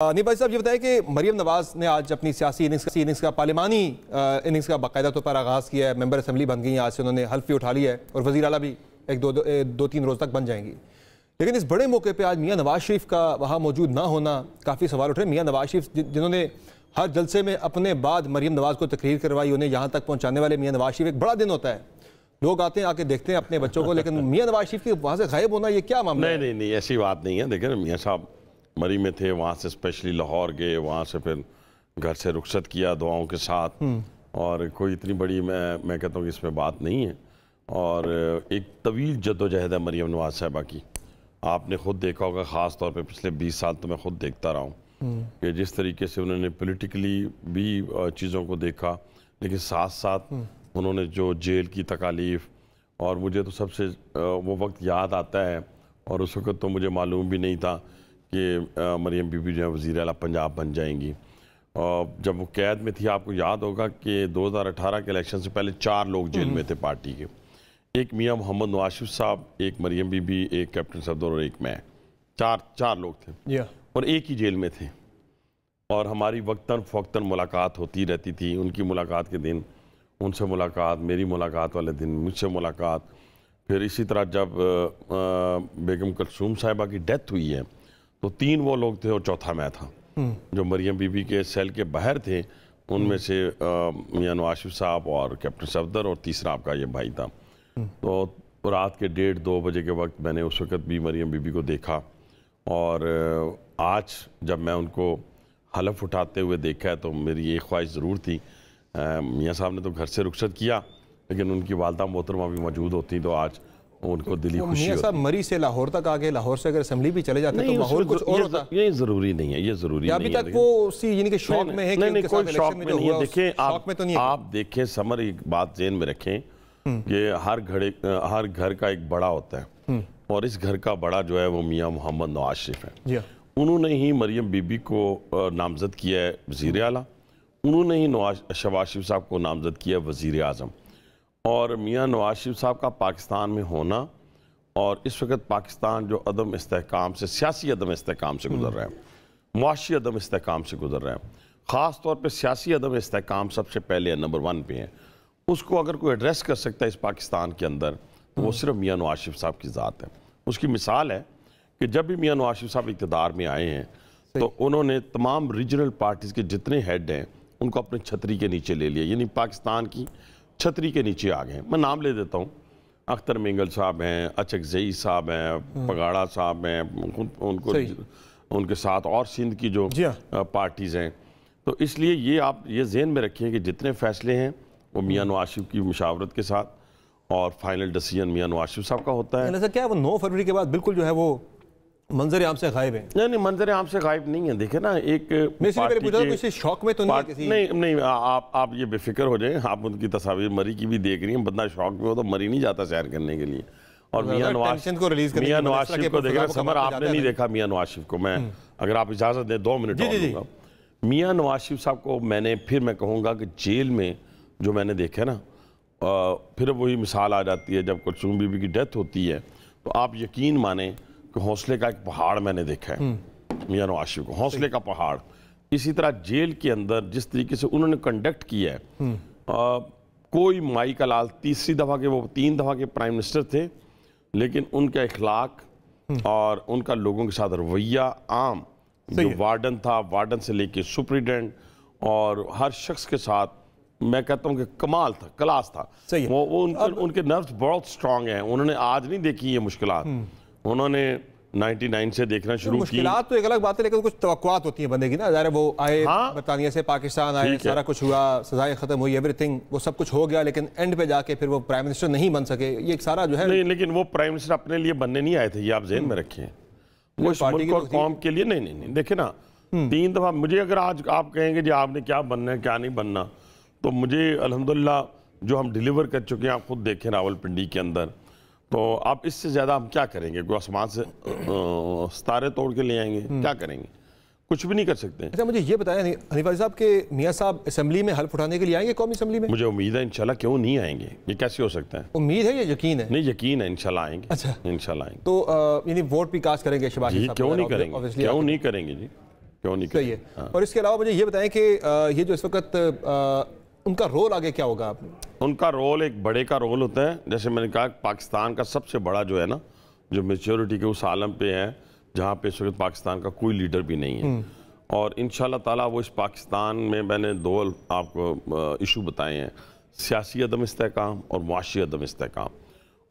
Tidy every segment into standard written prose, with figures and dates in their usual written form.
नहीं भाई साहब, ये बताएं कि मरियम नवाज ने आज अपनी सियासी इनिंग्स का पार्लिमानी इनिंग्स का बाकायदा तौर पर आगाज़ किया है। मेंबर असम्बली बन गई हैं, आज से उन्होंने हल्फ भी उठा लिया है और वज़ीर आला भी दो तीन रोज़ तक बन जाएंगी। लेकिन इस बड़े मौके पर आज मियाँ नवाज शरीफ का वहाँ मौजूद ना होना काफ़ी सवाल उठ रहे हैं। मियाँ नवाज शरीफ जिन्होंने हर जलसे में अपने बाद मरियम नवाज को तकरीर करवाई, उन्हें यहाँ तक पहुँचाने वाले मियाँ नवाज शरीफ, एक बड़ा दिन होता है, लोग आते हैं आके देखते हैं अपने बच्चों को, लेकिन मियाँ नवाज शरीफ के वहाँ से गायब होना ये क्या मामला है? नहीं, ऐसी बात नहीं है। देखें, मियाँ साहब मरी में थे, वहाँ से स्पेशली लाहौर गए, वहाँ से फिर घर से रुखसत किया दुआओं के साथ, और कोई इतनी बड़ी मैं कहता हूँ कि इसमें बात नहीं है। और एक तवील जद्दोजहद है मरियम नवाज साहबा की, आपने ख़ुद देखा होगा, ख़ास तौर पे पिछले 20 साल तो मैं ख़ुद देखता रहा हूँ कि जिस तरीके से उन्होंने पॉलिटिकली भी चीज़ों को देखा, लेकिन साथ साथ उन्होंने जो जेल की तकालीफ, और मुझे तो सबसे वो वक्त याद आता है, और उस वक्त तो मुझे मालूम भी नहीं था कि मरियम बीबी जो है वज़ीर आला पंजाब बन जाएंगी। और जब वो कैद में थी, आपको याद होगा कि 2018 के इलेक्शन से पहले 4 लोग जेल में थे पार्टी के, एक मियाँ मोहम्मद नवाज शरीफ साहब, एक मरियम बीबी, एक कैप्टन सफदर और एक मैं, चार लोग थे और एक ही जेल में थे। और हमारी वक्तन फ़वक्तन मुलाकात होती रहती थी। उनकी मुलाकात के दिन उनसे मुलाकात, मेरी मुलाकात वाले दिन मुझसे मुलाकात। फिर इसी तरह जब बेगम कुलसूम साहिबा की डेथ हुई है तो 3 वो लोग थे और चौथा मैं था, जो मरियम बीबी के सेल के बाहर थे। उनमें से मियाँ नवाज शरीफ साहब और कैप्टन सफदर, और तीसरा आपका ये भाई था। तो रात के 1:30-2 बजे के वक्त मैंने उस वक़्त भी मरियम बीबी को देखा, और आज जब मैं उनको हलफ उठाते हुए देखा है तो मेरी ये ख्वाहिश ज़रूर थी। मियाँ साहब ने तो घर से रुखसत किया, लेकिन उनकी वालदा मोहतरमा भी मौजूद होती तो आज उनको दिली खुशी होती। साहब मरी से लाहौर तक आ गए, लाहौर से अगर असेंबली भी चले जाते तो माहौल कुछ और होता। ये ज़रूरी नहीं है, ये ज़रूरी नहीं है। अभी तक वो उसी यानी कि शौक में है कि नहीं, कोई शौक में नहीं है। देखें, आप देखें समर, एक बात ज़हन में रखें कि हर घर का एक बड़ा होता है, और इस घर का बड़ा जो है वो मियाँ मोहम्मद नवाज शरीफ है। उन्होंने ही मरियम बीबी को नामजद किया है वज़ीर आला, उन्होंने ही शहबाज शरीफ साहब को नामजद किया वज़ीर आज़म। और मियाँ नवाज शरीफ साहब का पाकिस्तान में होना, और इस वक्त पाकिस्तान जो अदम इस्तेहकाम से, सियासी अदम इस्तेहकाम से गुजर रहा है, मुआशी अदम इस्तेहकाम से गुजर रहा है, ख़ास तौर पे सियासी अदम इस्तेहकाम सबसे पहले नंबर 1 पे है। उसको अगर कोई एड्रेस कर सकता है इस पाकिस्तान के अंदर तो वो सिर्फ मियाँ नवाज शरीफ साहब की ज़ात है। उसकी मिसाल है कि जब भी मियाँ नवाज शरीफ साहब इक़्तिदार में आए हैं तो उन्होंने तमाम रीजनल पार्टीज़ के जितने हेड हैं उनको अपनी छतरी के नीचे ले लिया, यानी पाकिस्तान की छतरी के नीचे आ गए। मैं नाम ले देता हूँ, अख्तर मिंगल साहब हैं, अचकजई साहब हैं, पगाड़ा साहब हैं, उनको उनके साथ और सिंध की जो पार्टीज़ हैं। तो इसलिए ये आप ये ज़हन में रखिए कि जितने फ़ैसले हैं वो मियाँ नवाज शरीफ की मुशावरत के साथ, और फाइनल डिसीजन मियाँ नवाज शरीफ साहब का होता है। ऐसा क्या है वो 9 फरवरी के बाद बिल्कुल जो है वो मंजर आम से गायब है? नहीं, मंजर आम से गायब नहीं है। देखे ना, एक शौक में तो नहीं, आप ये बेफिक्र हो जाएं, आप उनकी तस्वीर मरी की भी देख रही हैं। बंदा शौक में हो तो मरी नहीं जाता सैर करने के लिए। और मियाँ नवाज शरीफ को देख रहे, समर आपने नहीं देखा मियाँ नवाज शरीफ को, मैं अगर आप इजाज़त दें 2 मिनट दूंगा। मियाँ नवाज शरीफ साहब को मैं कहूँगा कि जेल में जो मैंने देखा ना, फिर वही मिसाल आ जाती है जब कुलसूम बीबी की डेथ होती है, तो आप यकीन माने कि हौसले का एक पहाड़ मैंने देखा है मियाँ नवाज शरीफ को, हौसले का पहाड़। इसी तरह जेल के अंदर जिस तरीके से उन्होंने कंडक्ट किया है, कोई माई का लाल 3 दफ़ा के प्राइम मिनिस्टर थे, लेकिन उनका इखलाक और उनका लोगों के साथ रवैया आम, जो वार्डन था, वार्डन से लेके सुप्रिटेंडेंट और हर शख्स के साथ, मैं कहता हूँ कि कमाल था, क्लास था। वो उनके नर्व्स बहुत स्ट्रांग हैं। उन्होंने आज नहीं देखी ये मुश्किलात, उन्होंने 99 से देखना शुरू की। मुश्किलात तो एक अलग बात है, लेकिन कुछ तवक्कुआत होती है बंदे की ना। ज़ाहिर वो आए, बरतानिया से पाकिस्तान आए, सारा कुछ हुआ, सजाएं खत्म हुई, एवरीथिंग, वो सब कुछ हो गया, लेकिन एंड पे जाके फिर वो प्राइम मिनिस्टर नहीं बन सके। ये एक सारा जो है नहीं, लेकिन वो प्राइम मिनिस्टर अपने लिए बनने नहीं आए थे, ये आप ज़हन में रखें। वो इस मुल्क और कौम के लिए नहीं। देखे ना, 3 दफ़ा मुझे अगर आज आप कहेंगे जी आपने क्या बनना है क्या नहीं बनना, तो मुझे अल्हम्दुलिल्लाह जो हम डिलीवर कर चुके हैं, आप खुद देखें रावलपिंडी के अंदर, तो आप इससे ज़्यादा हम क्या करेंगे? कोई आसमान से सितारे तोड़ के ले आएंगे? क्या करेंगे? कुछ भी नहीं कर सकते। अच्छा, मुझे ये बताया हनीफ अली साहब के मियाँ साहब असेंबली में हल्फ उठाने के लिए आएंगे कौमी असेंबली में? मुझे उम्मीद है इंशाल्लाह। क्यों नहीं आएंगे? ये कैसे हो सकता है? उम्मीद है या यकीन है? नहीं, यकीन है, इंशाल्लाह आएंगे। अच्छा, इंशाल्लाह आएंगे। तो यानी वोट भी कास्ट करेंगे शहबाज साहब? क्यों नहीं करेंगे? क्यों नहीं करेंगे जी? क्यों नहीं सही है। और इसके अलावा मुझे ये बताएं कि ये जो इस वक्त उनका रोल आगे क्या होगा? उनका रोल एक बड़े का रोल होता है। जैसे मैंने कहा, पाकिस्तान का सबसे बड़ा जो है ना, जो मेच्योरिटी के उस आलम पे है जहाँ पे इस वक्त पाकिस्तान का कोई लीडर भी नहीं है, और इंशाल्लाह ताला वो इस पाकिस्तान में, मैंने दो आपको इशू बताए हैं, सियासी अदम इस्तेहकाम और मुआशी अदम इस्तेहकाम।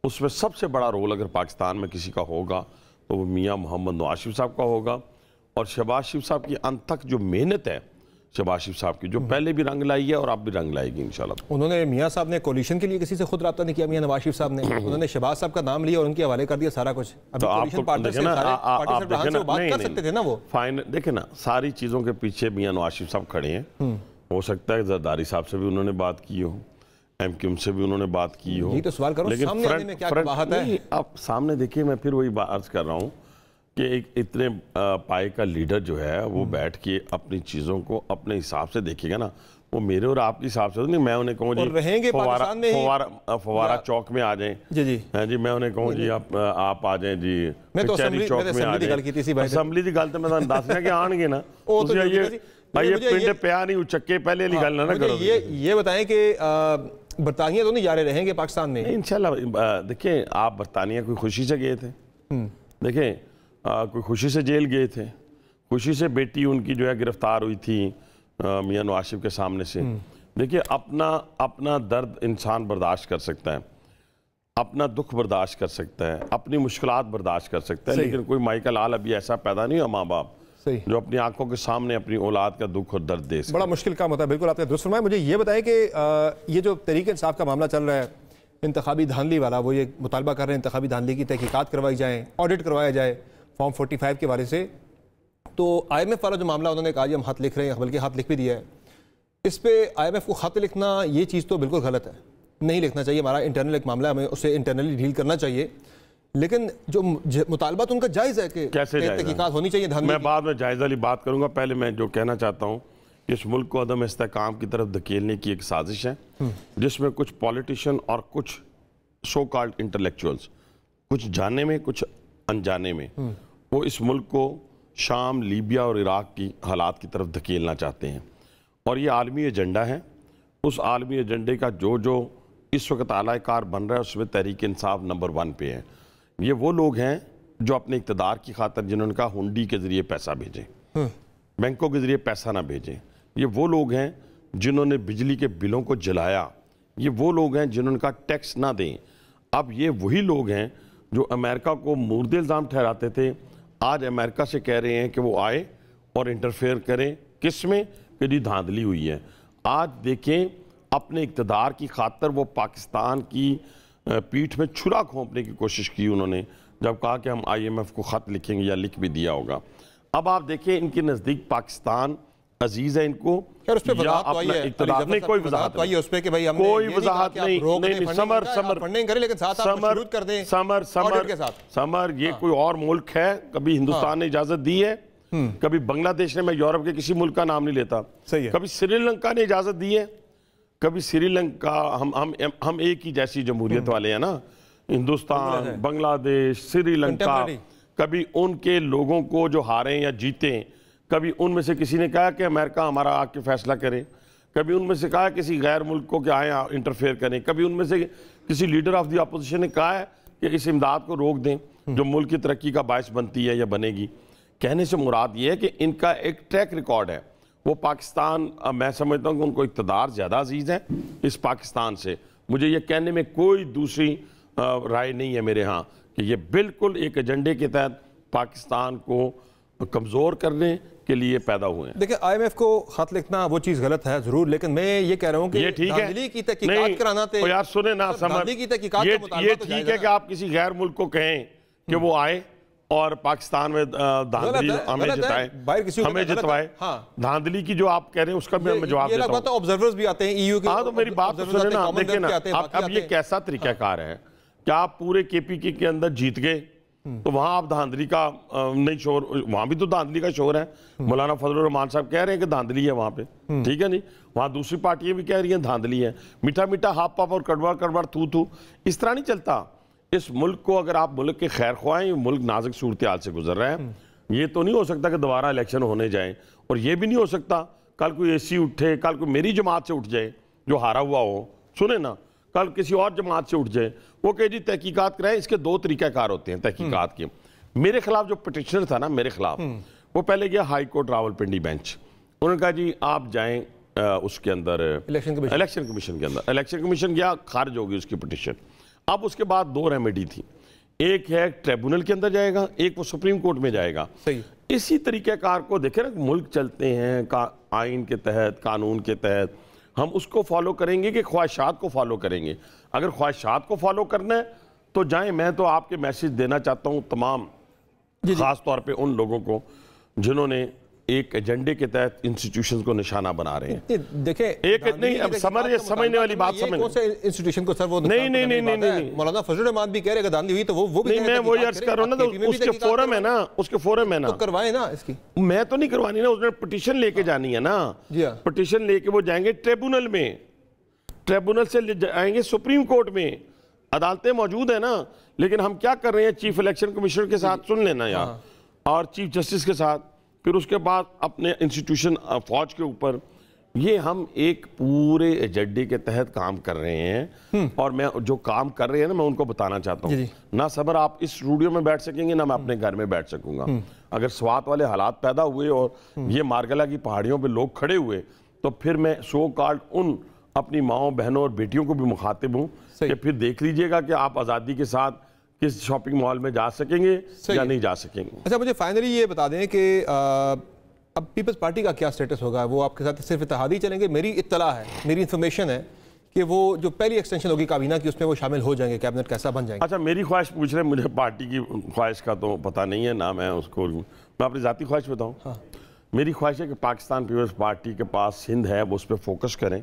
उसमें सबसे बड़ा रोल अगर पाकिस्तान में किसी का होगा तो वो मियाँ मोहम्मद नवाज शरीफ साहब का होगा। और शहबाज शरीफ साहब की अंत तक जो मेहनत है शहबाज शरीफ साहब की, जो पहले भी रंग लाई है और अब भी रंग लाएगी इंशाल्लाह। उन्होंने, मियाँ साहब ने कोलिशन के लिए किसी से खुद रब्ता नहीं किया, मियाँ नवाज शरीफ साहब ने उन्होंने शहबाज साहब का नाम लिया और उनके हवाले कर दिया सारा कुछ। तो आप बात कर सकते थे ना वो। फाइन, देखे ना, सारी चीज़ों के पीछे मियाँ नवाज शरीफ साहब खड़े हैं। हो सकता है जरदारी साहब से भी उन्होंने बात की हो, MQM से भी उन्होंने बात की हो। यही तो सवाल करो, लेकिन सामने आने में क्या कबाहत है? आप सामने देखिए, मैं फिर वही बात कर रहा हूँ कि एक इतने पाए का लीडर जो है वो बैठ के अपनी चीज़ों को अपने हिसाब से देखेगा ना। वो मेरे और आपके हिसाब से नहीं, मैं उन्हें कहूँ जी रहेंगे पाकिस्तान में फवारा चौक में आ जाएं जी, हाँ जी, मैं उन्हें कहूँ जी आप आ जाएं जी, मैं तो असेंबली चौक में आ जाएं। असेंबली की गल तो मैं दस दिया कि आएंगे ना, ये पिंड प्या नहीं उचक्के पहले वाली गल ना करो। ये बताएं कि बरतानिया तो नहीं जा रहे रहेंगे पाकिस्तान में? इंशाल्लाह। देखिए, आप बरतानिया कोई खुशी से गए थे, देखें कोई खुशी से जेल गए थे, खुशी से बेटी उनकी जो है गिरफ्तार हुई थी मियाँ नवाज शरीफ के सामने से। देखिए, अपना दर्द इंसान बर्दाश्त कर सकता है, अपना दुख बर्दाश्त कर सकता है, अपनी मुश्किलात बर्दाश्त कर सकता है, लेकिन कोई माई का लाल अभी ऐसा पैदा नहीं हुआ माँ बाप जो अपनी आंखों के सामने अपनी औलाद का दुख और दर्द दे सके। बड़ा मुश्किल काम होता है। बिल्कुल आपने दुरुस्त फरमाया। मुझे ये बताएं कि ये जो तहरीक इंसाफ का मामला चल रहा है, इंतखाबी धांधली वाला, वो ये मुतालबा कर रहे हैं इंतखाबी धांधली की तहकीकात करवाई जाए, ऑडिट करवाया जाए फॉर्म 45 के बारे से। तो IMF वाला जो मामला उन्होंने कहा हम खत लिख रहे हैं, बल्कि खत लिख भी दिया है। इस पर IMF को खत लिखना ये चीज़ तो बिल्कुल गलत है, नहीं लिखना चाहिए। हमारा इंटरनल एक मामला है, हमें उससे इंटरनली डील करना चाहिए। लेकिन जो मुतालबा तो उनका जायज़ है कि कैसे तहकीकात होनी चाहिए। मैं बाद में जायज़ वाली बात करूँगा। पहले मैं जो कहना चाहता हूँ, इस मुल्क को अदम इस्तेहकाम की तरफ धकेलने की एक साजिश है, जिसमें कुछ पॉलिटिशियन और कुछ सो कॉल्ड इंटेलेक्चुअल्स, कुछ जाने में कुछ अनजाने में, वो इस मुल्क को शाम, लीबिया और इराक की हालात की तरफ धकेलना चाहते हैं। और ये आलमी एजेंडा है। उस आलमी एजेंडे का जो इस वक्त आलाकार बन रहा है, उसमें तहरीक इंसाफ नंबर 1 पे है। ये वो लोग हैं जो अपने इक़्तिदार की खातर, जिन्होंने कहा हुंडी के ज़रिए पैसा भेजें, बैंकों के ज़रिए पैसा ना भेजें। ये वो लोग हैं जिन्होंने बिजली के बिलों को जलाया। ये वो लोग हैं जिन्होंने कहा टैक्स ना दें। अब ये वही लोग हैं जो अमेरिका को मुर्दे इल्ज़ाम ठहराते थे, आज अमेरिका से कह रहे हैं कि वो आए और इंटरफेयर करें। किस में? कि जी धांधली हुई है। आज देखें, अपने इक़्तिदार की खातर वो पाकिस्तान की पीठ में छुरा घोंपने की कोशिश की उन्होंने, जब कहा कि हम IMF को ख़त लिखेंगे, या लिख भी दिया होगा। अब आप देखें, इनके नज़दीक पाकिस्तान अजीज है इनको, या अपना इक़्तिदार नहीं, कोई वजाहत नहीं, उस पे कि भाई हमने कोई वजाहत नहीं, समर ये कोई और मुल्क है, कभी हिंदुस्तान ने इजाजत दी है, कभी बांग्लादेश ने, मैं यूरोप के किसी मुल्क का नाम नहीं लेता, कभी श्रीलंका ने इजाजत दी है, कभी श्रीलंका, हम एक ही जैसी जमहूरियत वाले हैं ना, हिंदुस्तान, बांग्लादेश, श्रीलंका, कभी उनके लोगों को जो हारे या जीते, कभी उनमें से किसी ने कहा कि अमेरिका हमारा आके फैसला करे, कभी उनमें से कहा किसी गैर मुल्क को कि आए इंटरफेयर करें, कभी उनमें से किसी लीडर ऑफ द अपोजिशन ने कहा है कि इस इमदाद को रोक दें जो मुल्क की तरक्की का बायस बनती है या बनेगी। कहने से मुराद ये है कि इनका एक ट्रैक रिकॉर्ड है। वो पाकिस्तान, मैं समझता हूँ कि उनको इक़्तिदार ज़्यादा अजीज़ है इस पाकिस्तान से। मुझे ये कहने में कोई दूसरी राय नहीं है मेरे यहाँ कि ये बिल्कुल एक एजेंडे के तहत पाकिस्तान को कमज़ोर करने के लिए पैदा हुए हैं। देखिए, IMF को खत लिखना वो चीज़ गलत है ज़रूर, लेकिन मैं ये कह रहा हूँ कि ये ठीक है, की तहकीकात कराना तो यार सुने ना, समझ, ये ठीक है कि आप किसी गैर मुल्क को कहें कि वो आए और पाकिस्तान में धांधली हमें जितवाए। धांधली की जो आप कह रहे हैं उसका भी मैं जवाब देता हूं। ऑब्जर्वर्स भी आते हैं EU के। हाँ, तो मेरी बात सुने ना, देखिए ना, अब ये कैसा तरीकाकार है कि आप पूरे KPK के अंदर जीत गए तो वहां आप धांधली का नहीं शोर, वहां भी तो धांधली का शोर है। मौलाना फजलुर रहमान साहब कह रहे हैं कि धांधली है वहां पे, ठीक है नहीं, वहां दूसरी पार्टियां भी कह रही हैं धांधली है। मीठा मीठा हाफ पाप और कड़वा कड़वा थू थू, इस तरह नहीं चलता। इस मुल्क को अगर आप मुल्क के खैर ख्वाह हैं, मुल्क नाजुक सूरत हाल से गुजर रहा है, ये तो नहीं हो सकता कि दोबारा इलेक्शन होने जाए, और ये भी नहीं हो सकता कल कोई एसी उठे, कल कोई मेरी जमात से उठ जाए जो हारा हुआ हो, सुने ना, कल किसी और जमात से उठ जाए, वो कहे जी तहकीकात कराएं। इसके दो तरीक़ाकार होते हैं तहकीकात के। मेरे खिलाफ जो पिटिशनर था ना, मेरे खिलाफ, वो पहले गया हाई कोर्ट रावलपिंडी बेंच। उन्होंने कहा जी आप जाएं उसके अंदर इलेक्शन कमीशन के अंदर। इलेक्शन कमीशन गया, खारिज होगी उसकी पिटिशन। अब उसके बाद दो रेमेडी थी, एक है ट्रिब्यूनल के अंदर जाएगा, एक वो सुप्रीम कोर्ट में जाएगा। सही। इसी तरीक़ेकार को देखे ना, मुल्क चलते हैं आइन के तहत, कानून के तहत, हम उसको फॉलो करेंगे कि ख्वाहिशात को फॉलो करेंगे। अगर ख्वाहिशात को फॉलो करना है तो जाएं। मैं तो आपके मैसेज देना चाहता हूं तमाम, खास तौर पे उन लोगों को जिन्होंने एक एजेंडे के तहत इंस्टीट्यूशंस को निशाना बना रहे हैं। देखें, एक नहीं, अब समझने वाली बात समझ, कौन से इंस्टीट्यूशन को सर वो नहीं, मौलाना फजलुर रहमान भी कह रहे हैं दांधी हुई तो वो भी नहीं, मैं वही अर्ज कर रहा हूं ना, तो उसके फोरम है ना, उसके फोरम है ना, तो करवाएं ना इसकी। मैं तो नहीं करवानी ना, उसने पिटीशन लेके जानी है ना। पिटीशन लेके वो जाएंगे ट्रिब्यूनल में, ट्रिब्यूनल से जाएंगे सुप्रीम कोर्ट में, अदालतें मौजूद है ना। लेकिन हम क्या कर रहे हैं, चीफ इलेक्शन कमिश्नर के साथ सुन लेना यार, और चीफ जस्टिस के साथ, फिर उसके बाद अपने इंस्टीट्यूशन फौज के ऊपर, ये हम एक पूरे एजेंडे के तहत काम कर रहे हैं। और मैं जो काम कर रहे हैं ना, मैं उनको बताना चाहता हूँ ना सबर, आप इस स्टूडियो में बैठ सकेंगे ना मैं अपने घर में बैठ सकूंगा। अगर स्वात वाले हालात पैदा हुए और ये मार्गला की पहाड़ियों पे लोग खड़े हुए, तो फिर मैं सो कॉल्ड उन अपनी माओ बहनों और बेटियों को भी मुखातिब हूँ कि फिर देख लीजिएगा कि आप आज़ादी के साथ किस शॉपिंग मॉल में जा सकेंगे या नहीं जा सकेंगे। अच्छा, मुझे फाइनली ये बता दें कि अब पीपल्स पार्टी का क्या स्टेटस होगा? वो आपके साथ सिर्फ इत्तेहादी चलेंगे? मेरी इत्तला है, मेरी इन्फॉर्मेशन है कि वो जो पहली एक्सटेंशन होगी काबीना की, उसमें वो शामिल हो जाएंगे, कैबिनेट कैसा बन जाएंगे। अच्छा, मेरी ख्वाहिश पूछ रहे हैं, मुझे पार्टी की ख्वाहिश का तो पता नहीं है ना, मैं उसको, मैं अपनी ज़ाती ख्वाहिश बताऊँ। हाँ। मेरी ख्वाहिश है कि पाकिस्तान पीपल्स पार्टी के पास सिंध है, वो उस पर फोकस करें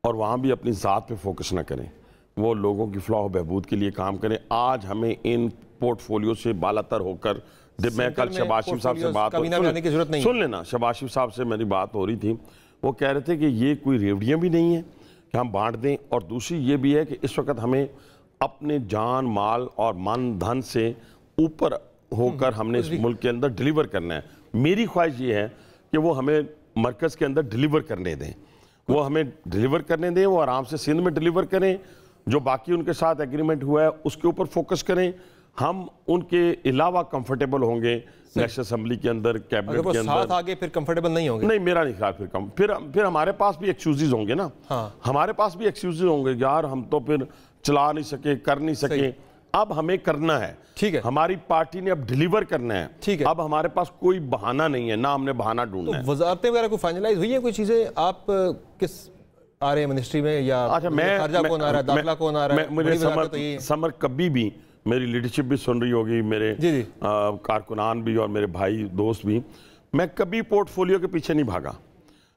और वहाँ भी अपनी ज़ात पे फोकस ना करें, वो लोगों की फलाह बहबूद के लिए काम करें। आज हमें इन पोर्टफोलियो से बालातर होकर, मैं कल शहबाज शरीफ साहब से बात, सुन लेना, शहबाज शरीफ साहब से मेरी बात हो रही थी, वो कह रहे थे कि ये कोई रेवड़ियाँ भी नहीं है कि हम बांट दें, और दूसरी ये भी है कि इस वक्त हमें अपने जान माल और मन धन से ऊपर होकर हमने इस मुल्क के अंदर डिलीवर करना है। मेरी ख्वाहिश ये है कि वो हमें मरकज़ के अंदर डिलीवर करने दें, वो हमें डिलीवर करने दें, वो आराम से सिंध में डिलीवर करें, जो बाकी उनके साथ एग्रीमेंट हुआ है उसके ऊपर फोकस करें। हम उनके अलावा कंफर्टेबल होंगे नेशनल असेंबली के अंदर, कैबिनेट के अंदर। साथ आगे फिर कंफर्टेबल नहीं होंगे? नहीं, मेरा नहीं ख्याल। फिर हमारे पास भी एक्सक्यूजेज होंगे ना। हाँ। हमारे पास भी एक्सक्यूजेज होंगे, यार हम तो फिर चला नहीं सके, कर नहीं सके। अब हमें करना है, ठीक है, हमारी पार्टी ने अब डिलीवर करना है, ठीक है। अब हमारे पास कोई बहाना नहीं है, ना हमने बहाना ढूंढना है। वज़ारतें वगैरह को फाइनलाइज हुई है कोई चीजें? आप किस आ रहे हैं मिनिस्ट्री में, या अच्छा खारजा कौन आ रहा है, दाखिला कौन आ रहा है? मुझे समर कभी भी मेरी लीडरशिप भी सुन रही होगी, मेरे कारकुनान भी और मेरे भाई दोस्त भी, मैं कभी पोर्टफोलियो के पीछे नहीं भागा,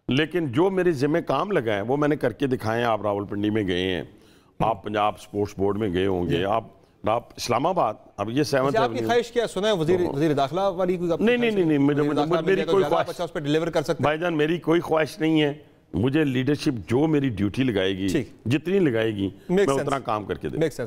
लेकिन जो मेरे जिम्मे काम लगा है वो मैंने करके दिखाए हैं। आप रावलपिंडी में गए हैं, आप पंजाब स्पोर्ट्स बोर्ड में गए होंगे, आप इस्लामाबाद, अब ये 7th आपकी ख्वाहिश क्या सुना है वजीर दाखिला वाली? नहीं, मेरी कोई ख्वाहिश उस पर डिलीवर कर सकते भाईजान, मेरी कोई ख्वाहिश नहीं है। मुझे लीडरशिप जो मेरी ड्यूटी लगाएगी, जितनी लगाएगी, मैं उतना काम करके दूंगा।